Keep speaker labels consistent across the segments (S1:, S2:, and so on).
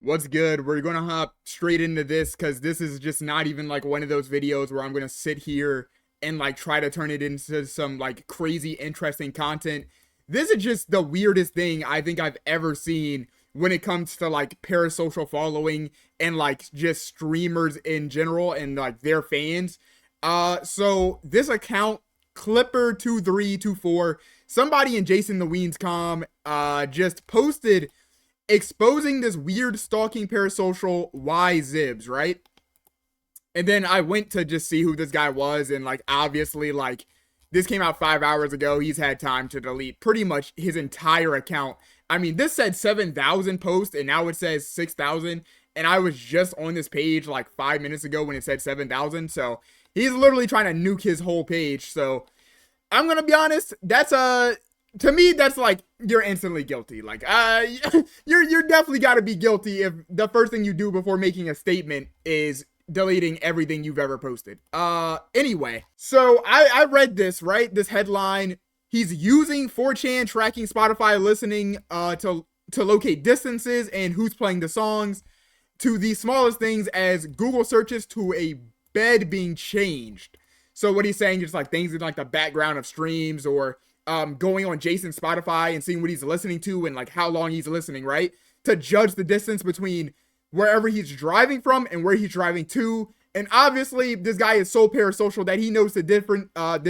S1: What's good? We're gonna hop straight into this because this is just not even like one of those videos where I'm gonna sit here and like try to turn it into some like crazy interesting content. This is just the weirdest thing I think I've ever seen when it comes to like parasocial following and like just streamers in general and like their fans. So this account Clipper2324, somebody in JasonTheWeen's just posted exposing this weird stalking parasocial Y Zibs, right? And then I went to just see who this guy was, and like obviously, like this came out 5 hours ago. He's had time to delete pretty much his entire account. I mean, this said 7,000 posts, and now it says 6,000. And I was just on this page like 5 minutes ago when it said 7,000. So he's literally trying to nuke his whole page. So I'm gonna be honest, that's to me that's like you're instantly guilty. Like you're definitely got to be guilty if the first thing you do before making a statement is deleting everything you've ever posted. Anyway, so I read this, right? This headline, he's using 4chan tracking Spotify listening to locate distances and who's playing the songs, to the smallest things as Google searches to a bed being changed. So what he's saying is like things in like the background of streams, or going on Jason's Spotify and seeing what he's listening to and like how long he's listening, right? To judge the distance between wherever he's driving from and where he's driving to. And obviously this guy is so parasocial that he knows the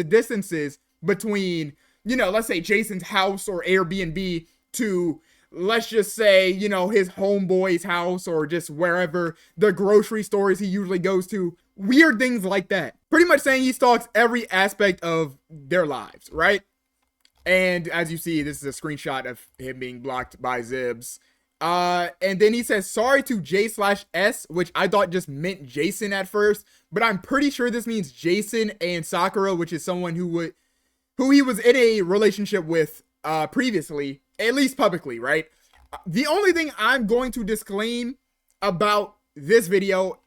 S1: distances between, let's say Jason's house or Airbnb to, let's just say, his homeboy's house, or just wherever the grocery stores he usually goes to. Weird things like that. Pretty much saying he stalks every aspect of their lives, right? And as you see, this is a screenshot of him being blocked by Zibs. And then he says, sorry to J/S, which I thought just meant Jason at first, but I'm pretty sure this means Jason and Sakura, which is someone who he was in a relationship with previously, at least publicly, right? The only thing I'm going to disclaim about this video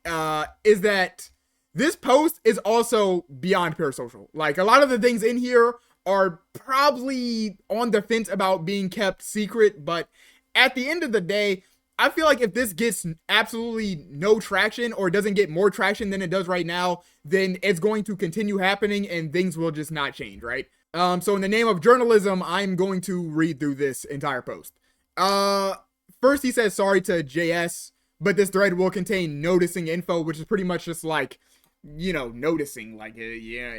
S1: is that this post is also beyond parasocial. Like, a lot of the things in here are probably on the fence about being kept secret, but at the end of the day, I feel like if this gets absolutely no traction, or doesn't get more traction than it does right now, then it's going to continue happening and things will just not change, right? So in the name of journalism, I'm going to read through this entire post. First he says sorry to JS, but this thread will contain noticing info, which is pretty much just like, noticing, like, yeah,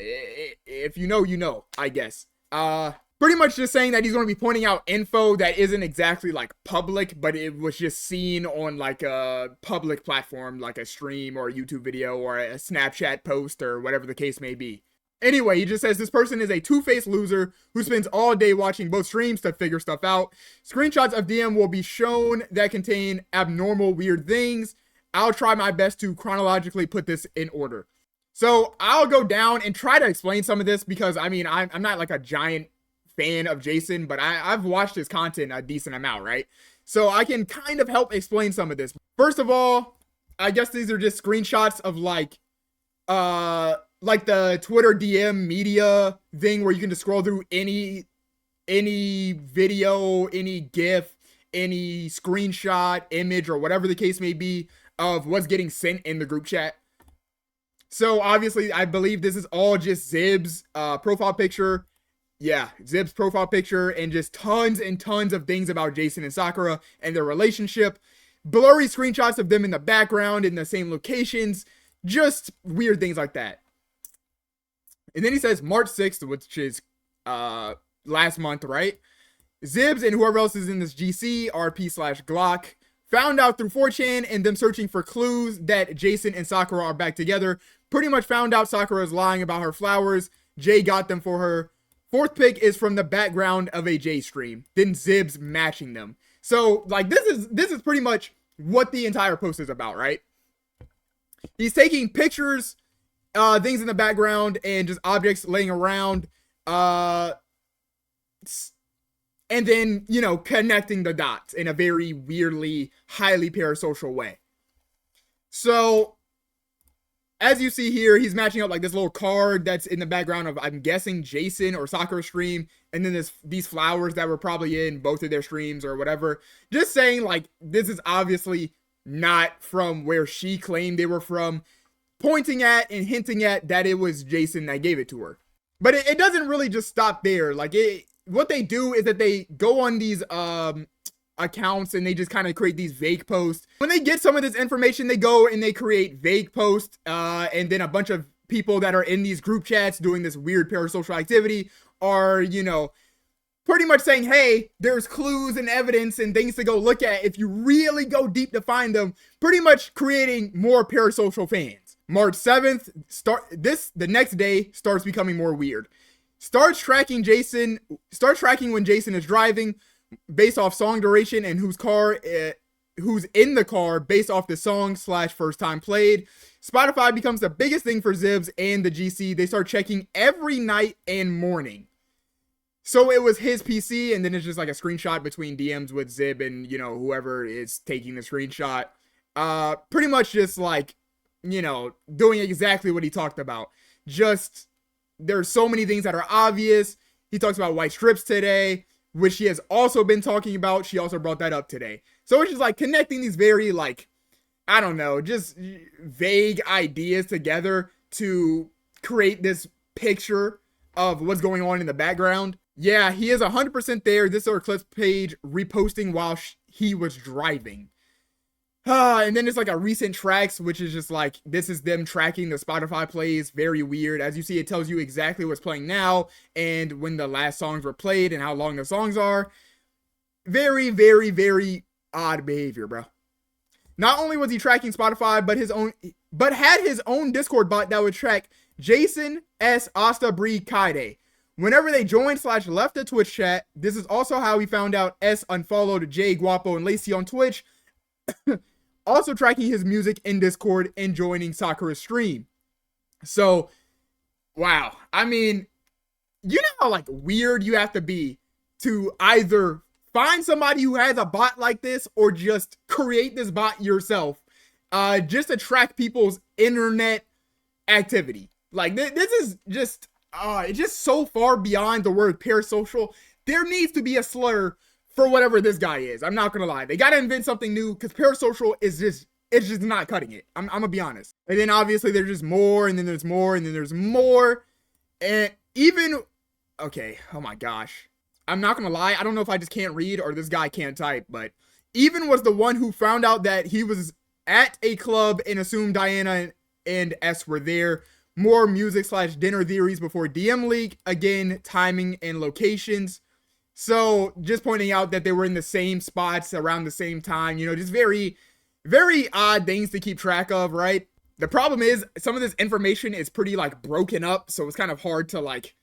S1: if you know, I guess. Pretty much just saying that he's going to be pointing out info that isn't exactly like public, but it was just seen on like a public platform, like a stream or a YouTube video or a Snapchat post or whatever the case may be. Anyway, he just says this person is a two-faced loser who spends all day watching both streams to figure stuff out. Screenshots of DM will be shown that contain abnormal, weird things. I'll try my best to chronologically put this in order. So I'll go down and try to explain some of this, because I mean, I'm not like a giant fan of Jason, but I've watched his content a decent amount, right? So I can kind of help explain some of this. First of all, I guess these are just screenshots of like the Twitter DM media thing, where you can just scroll through any video, any GIF, any screenshot, image, or whatever the case may be of what's getting sent in the group chat. So obviously, I believe this is all just Zib's profile picture. Yeah, Zib's profile picture, and just tons and tons of things about Jason and Sakura and their relationship. Blurry screenshots of them in the background in the same locations. Just weird things like that. And then he says March 6th, which is last month, right? Zibs and whoever else is in this GC, RP/Glock, found out through 4chan and them searching for clues that Jason and Sakura are back together. Pretty much found out Sakura is lying about her flowers. Jay got them for her. Fourth pick is from the background of a Jay stream. Then Zibs matching them. So like this is pretty much what the entire post is about, right? He's taking pictures, things in the background, and just objects laying around, and then, connecting the dots in a very weirdly, highly parasocial way. So, as you see here, he's matching up like this little card that's in the background of, I'm guessing, Jason or Sakura stream, and then these flowers that were probably in both of their streams or whatever. Just saying, like, this is obviously not from where she claimed they were from, pointing at and hinting at that it was Jason that gave it to her. But it doesn't really just stop there. Like, what they do is that they go on these accounts and they just kind of create these vague posts. When they get some of this information, they go and they create vague posts, and then a bunch of people that are in these group chats doing this weird parasocial activity are, you know, pretty much saying, hey, there's clues and evidence and things to go look at if you really go deep to find them, pretty much creating more parasocial fans. March 7th, the next day starts becoming more weird. Starts tracking when Jason is driving based off song duration and who's in the car based off the song / first time played. Spotify becomes the biggest thing for Zibs and the GC. They start checking every night and morning. So it was his PC, and then it's just like a screenshot between DMs with Zib and, you know, whoever is taking the screenshot. Pretty much just like, you know, doing exactly what he talked about. Just, there's so many things that are obvious. He talks about white strips today, which she has also been talking about. She also brought that up today. So it's just like connecting these very, like, I don't know, just vague ideas together to create this picture of what's going on in the background. Yeah, he is 100% there. This is our clips page reposting while he was driving. And then it's like a recent tracks, which is just like, this is them tracking the Spotify plays. Very weird. As you see, it tells you exactly what's playing now and when the last songs were played and how long the songs are. Very, very, very odd behavior, bro. Not only was he tracking Spotify, but had his own Discord bot that would track Jason, S, Asta, Bree, Kaide. Whenever they joined / left the Twitch chat, this is also how he found out S unfollowed Jay, Guapo, and Lacey on Twitch. Also tracking his music in Discord and joining Sakura's stream. So, wow. I mean, you know how like weird you have to be to either find somebody who has a bot like this or just create this bot yourself, just to track people's internet activity. Like, this is just, it's just so far beyond the word parasocial. There needs to be a slur for whatever this guy is. I'm not gonna lie. They gotta invent something new because parasocial is just, it's just not cutting it. I'm gonna be honest. And then obviously there's just more, and then there's more, and then there's more. And even, okay, oh my gosh. I'm not gonna lie. I don't know if I just can't read or this guy can't type, but even was the one who found out that he was at a club and assumed Diana and S were there. More music / dinner theories before DM leak. Again, timing and locations. So just pointing out that they were in the same spots around the same time, you know, just very, very odd things to keep track of, right? The problem is some of this information is pretty like broken up. So it's kind of hard to like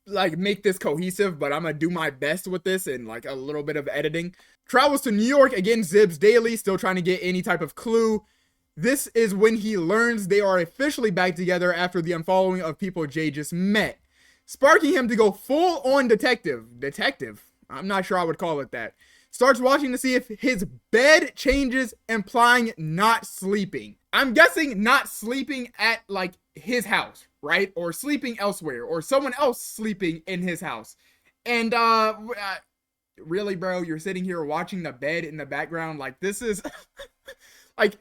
S1: make this cohesive, but I'm gonna do my best with this and like a little bit of editing. Travels to New York, again, Zibs daily, still trying to get any type of clue. This is when he learns they are officially back together after the unfollowing of people Jay just met, sparking him to go full on detective. I'm not sure I would call it that. Starts watching to see if his bed changes, implying not sleeping. I'm guessing not sleeping at like his house, right? Or sleeping elsewhere, or someone else sleeping in his house. And really, bro, you're sitting here watching the bed in the background. Like, this is like,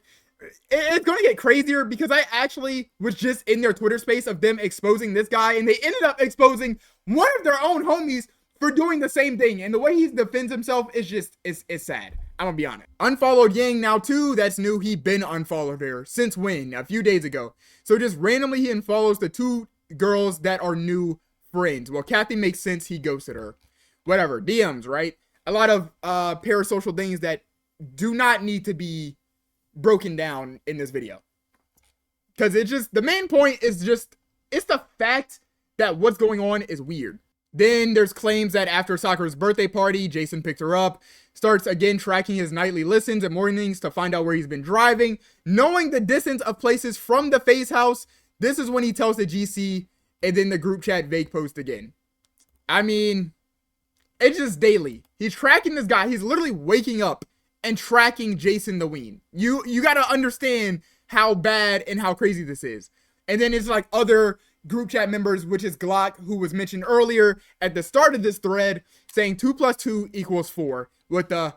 S1: it's gonna get crazier because I actually was just in their Twitter space of them exposing this guy, and they ended up exposing one of their own homies for doing the same thing. And the way he defends himself is just, it's sad. I'm gonna be honest. Unfollowed Yang now too. That's new. He been unfollowed her since when? A few days ago. So just randomly he unfollows the two girls that are new friends. Well, Kathy makes sense. He ghosted her. Whatever. DMs, right? A lot of parasocial things that do not need to be broken down in this video. Because it's just, the main point is just, it's the fact that what's going on is weird. Then there's claims that after Sakura's birthday party, Jason picked her up, starts again tracking his nightly listens and mornings to find out where he's been driving, knowing the distance of places from the Face house. This is when he tells the GC, and then the group chat vague post again. I mean, it's just daily. He's tracking this guy. He's literally waking up and tracking JasonTheWeen. You got to understand how bad and how crazy this is. And then it's like other group chat members, which is Glock, who was mentioned earlier at the start of this thread, saying 2 + 2 = 4 with the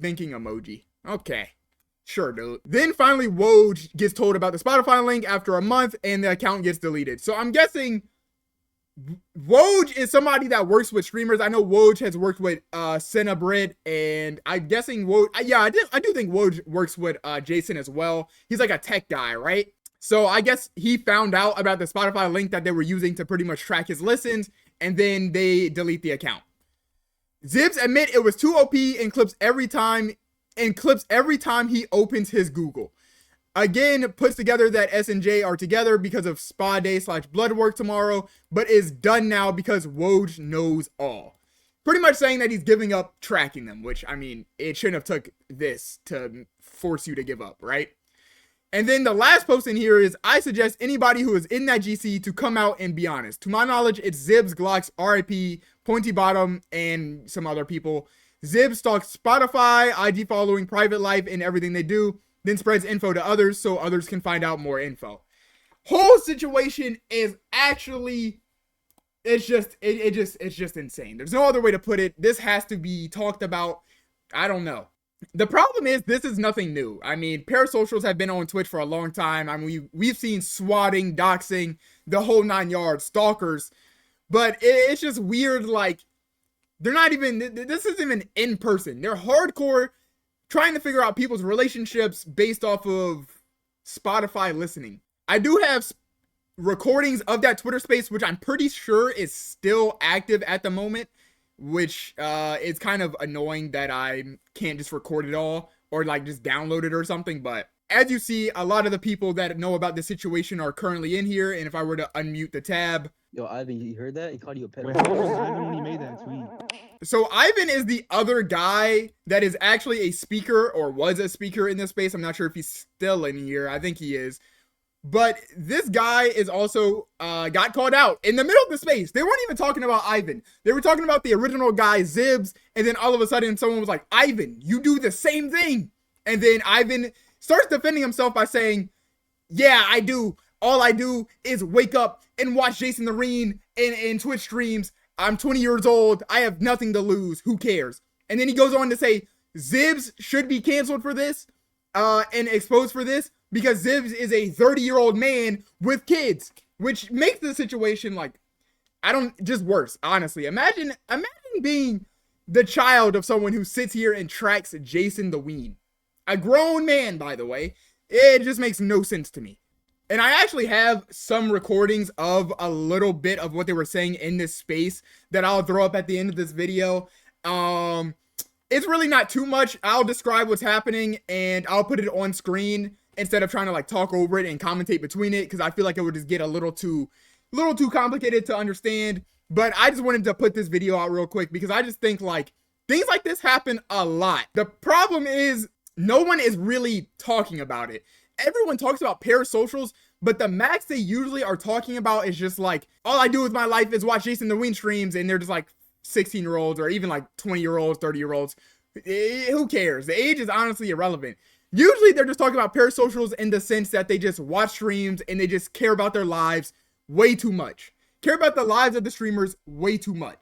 S1: thinking emoji. Okay. Sure, dude. Then finally, Woj gets told about the Spotify link after a month, and the account gets deleted. So I'm guessing Woj is somebody that works with streamers. I know Woj has worked with Cinebrit, and I'm guessing Woj. Yeah, I do think Woj works with Jason as well. He's like a tech guy, right? So I guess he found out about the Spotify link that they were using to pretty much track his listens, and then they delete the account. Zibs admit it was too OP and clips every time he opens his Google. Again, puts together that S and J are together because of spa day / blood work tomorrow, but is done now because Woj knows all. Pretty much saying that he's giving up tracking them, which, I mean, it shouldn't have took this to force you to give up, right? And then the last post in here is, I suggest anybody who is in that GC to come out and be honest. To my knowledge, it's Zibs, Glocks, RIP, Pointy Bottom, and some other people. Zibs stalks Spotify, IG following, private life, and everything they do, then spreads info to others so others can find out more info. Whole situation is actually, it's just insane. There's no other way to put it. This has to be talked about. I don't know. The problem is, this is nothing new. I mean, parasocials have been on Twitch for a long time. I mean, we've seen swatting, doxing, the whole 9 yards, stalkers. But it's just weird, like, they're not even, this isn't even in person. They're hardcore trying to figure out people's relationships based off of Spotify listening. I do have recordings of that Twitter space, which I'm pretty sure is still active at the moment, which is kind of annoying that I can't just record it all or like just download it or something. But as you see, a lot of the people that know about this situation are currently in here, and if I were to unmute the tab.
S2: Yo, Ivan, you heard that? He called you a pedophile.
S3: Wait, how old was Ivan when he made that tweet?
S1: So Ivan is the other guy that is actually a speaker, or was a speaker in this space. I'm not sure if he's still in here. I think he is. But this guy is also got called out in the middle of the space. They weren't even talking about Ivan. They were talking about the original guy, Zibs. And then all of a sudden, someone was like, Ivan, you do the same thing. And then Ivan starts defending himself by saying, yeah, I do. All I do is wake up and watch JasonTheWeen in Twitch streams. I'm 20 years old. I have nothing to lose. Who cares? And then he goes on to say, Zibs should be canceled for this and exposed for this, because Zibs is a 30-year-old man with kids, which makes the situation like, just worse, honestly. Imagine being the child of someone who sits here and tracks JasonTheWeen. A grown man, by the way. It just makes no sense to me. And I actually have some recordings of a little bit of what they were saying in this space that I'll throw up at the end of this video. It's really not too much. I'll describe what's happening and I'll put it on screen instead of trying to like talk over it and commentate between it, because I feel like it would just get a little too complicated to understand. But I just wanted to put this video out real quick because I just think like things like this happen a lot. The problem is no one is really talking about it. Everyone talks about parasocials, but the max they usually are talking about is just like, all I do with my life is watch JasonTheWeen streams, and they're just like 16-year-olds or even like 20-year-olds, 30-year-olds. Who cares? The age is honestly irrelevant. Usually they're just talking about parasocials in the sense that they just watch streams and they just care about their lives way too much. Care about the lives of the streamers way too much.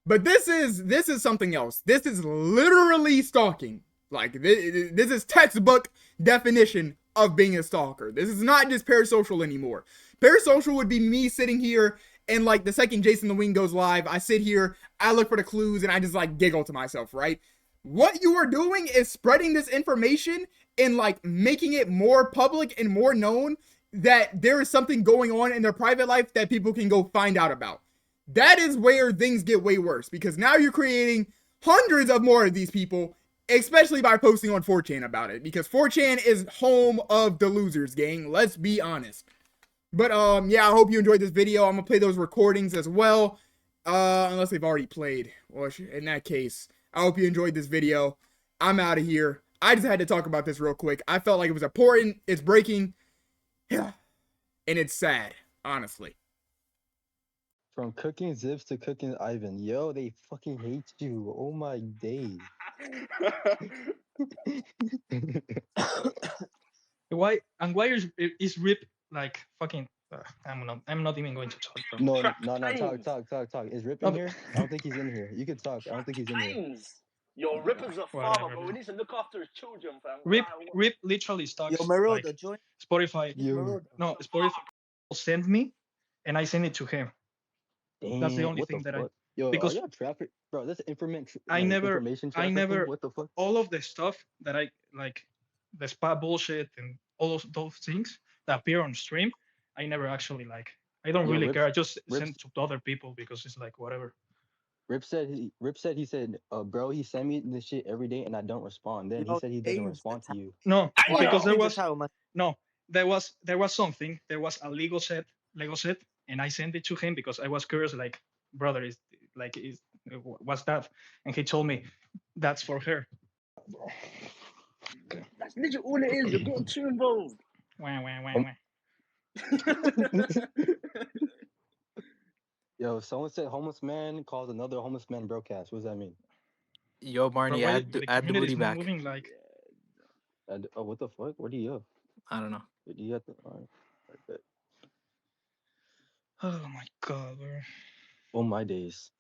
S1: But this is something else. This is literally stalking. Like, this is textbook definition of being a stalker. This is not just parasocial anymore. Parasocial would be me sitting here and like the second JasonTheWeen goes live, I sit here, I look for the clues, and I just like giggle to myself, right? What you are doing is spreading this information and like making it more public and more known that there is something going on in their private life that people can go find out about. That is where things get way worse, because now you're creating hundreds of more of these people, especially by posting on 4chan about it, because 4chan is home of the losers, gang. Let's be honest. But yeah, I hope you enjoyed this video. I'm gonna play those recordings as well, unless they've already played. Well, in that case, I hope you enjoyed this video. I'm out of here. I just had to talk about this real quick. I felt like it was important. It's breaking. Yeah. And it's sad, honestly.
S2: From cooking Zips to cooking Ivan. Yo, they fucking hate you. Oh my days.
S3: Why is Rip like fucking? I'm not even going to talk. Bro.
S2: No, talk. Is Rip in here? I don't think he's in here. You can talk. I don't think he's in here.
S4: Yo, Ripper's a father,
S3: Whatever,
S4: bro.
S3: bro.
S4: We need to look after his children, fam.
S3: Rip literally stalks
S5: Yo, Maroda,
S3: like
S5: join.
S3: Spotify.
S2: Yo,
S5: Maroda.
S3: No, Spotify send me, and I send it to him. That's the
S2: damn,
S3: only
S2: what
S3: thing
S2: the
S3: that
S2: fuck? Yo, are
S3: because
S2: y'all traffic, bro? That's information.
S3: I never-
S2: information
S3: I
S2: trafficking.
S3: never-
S2: What the fuck?
S3: all of the stuff that I like, the spa bullshit and all those things that appear on stream, I never actually like. I don't
S2: Yo,
S3: really
S2: Rips-
S3: care. I just
S2: Rips-
S3: send to other people because it's like whatever.
S2: Rip said he said, bro, he send me this shit every day and I don't respond. Then he
S5: Yo,
S2: said he doesn't
S5: change the
S2: respond to you.
S3: No,
S4: Damn!
S3: because there
S5: Change the
S3: was
S5: title, man.
S3: no, there was something. There was a Lego set, and I sent it to him because I was curious. Like, brother, what's that? And he told me that's for her.
S4: That's literally all it is. You're getting too involved.
S3: Wah, wah, wah, wah.
S2: Yo, someone said homeless man calls another homeless man broadcast. What does that mean?
S6: Yo,
S3: Bro,
S6: Barney,
S3: why
S6: add
S3: the
S6: the
S3: community
S6: booty
S3: is not
S6: back.
S3: moving like.
S2: Oh, what the fuck? What do you have?
S6: I don't know.
S2: What do you have to? Alright, bet.
S3: Oh my god, bro.
S2: Oh my days.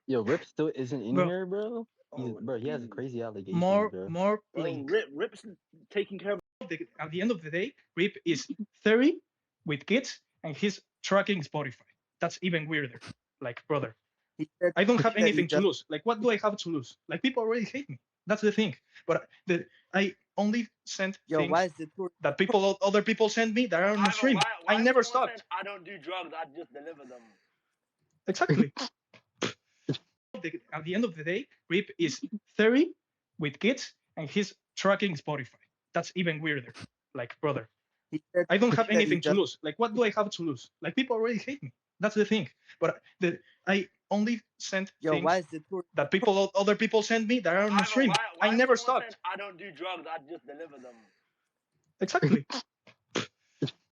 S2: Yo, Rip still isn't in
S3: Bro.
S2: here, bro.
S4: Oh,
S2: Bro, he has
S4: dude.
S2: crazy allegations,
S3: More
S2: bro.
S4: Bro,
S3: Blink.
S4: Rip's taking care of.
S3: At the end of the day, Rip is 30 with kids and he's tracking Spotify. That's even weirder. Like, brother,
S5: He said,
S3: I don't
S5: he
S3: have
S5: said he
S3: anything to
S5: just-
S3: lose. Like, what do I have to lose? Like, people already hate me. That's the thing. But I only send
S5: Yo,
S3: things
S5: why is the tour?
S3: that other people send me that are on the stream. I never stopped.
S4: I don't do drugs. I just deliver them.
S3: Exactly. At the end of the day, Rip is 30 with kids and he's tracking Spotify. That's even weirder. Like, brother,
S5: He said,
S3: I don't
S5: he
S3: have
S5: said he
S3: anything to
S5: just-
S3: lose. Like, what do I have to lose? Like, people already hate me. That's the thing. But I only send
S5: Yo,
S3: things
S5: why is the tour?
S3: that other people send me that are on the stream. I never stopped.
S4: I don't do drugs. I just deliver them.
S3: Exactly.